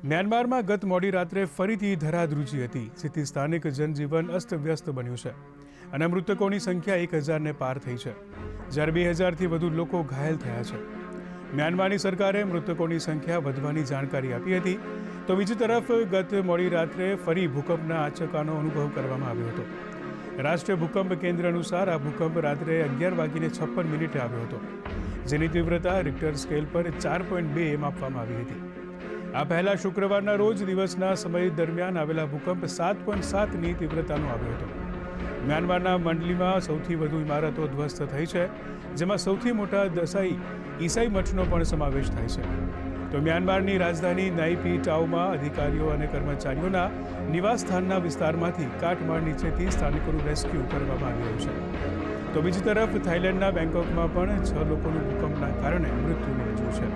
મ્યાનમારમાં ગત મોડી રાત્રે ફરીથી ધરાધ્રુજી હતી, જેથી સ્થાનિક જનજીવન અસ્તવ્યસ્ત બન્યું છે અને મૃતકોની સંખ્યા 1000ને પાર થઈ છે, જ્યારે 2000થી વધુ લોકો ઘાયલ થયા છે. મ્યાનમારની સરકારે મૃતકોની સંખ્યા વધવાની જાણકારી આપી હતી, તો બીજી તરફ ગત મોડી રાત્રે ફરી ભૂકંપના આંચકાનો અનુભવ કરવામાં આવ્યો હતો. રાષ્ટ્રીય ભૂકંપ કેન્દ્ર અનુસાર આ ભૂકંપ રાત્રે 11:56 આવ્યો હતો, જેની તીવ્રતા રિક્ટર સ્કેલ પર 4.2 માપવામાં આવી હતી. આ પહેલા શુક્રવારના રોજ દિવસના સમય દરમિયાન આવેલા ભૂકંપ 7.7ની તીવ્રતાનો આવ્યો હતો. મ્યાનમારના મંડલીમાં સૌથી વધુ ઇમારતો ધ્વસ્ત થઈ છે, જેમાં સૌથી મોટા ઈસાઈ મઠનો પણ સમાવેશ થાય છે. તો મ્યાનમારની રાજધાની નાઈપી ટાઉમાં અધિકારીઓ અને કર્મચારીઓના નિવાસસ્થાનના વિસ્તારમાંથી કાટમાળ નીચેથી સ્થાનિકોનું રેસ્ક્યુ કરવામાં આવી રહ્યું છે. તો બીજી તરફ થાઈલેન્ડના બેંકોકમાં પણ 6 લોકોનું ભૂકંપના કારણે મૃત્યુ નિપજ્યું છે.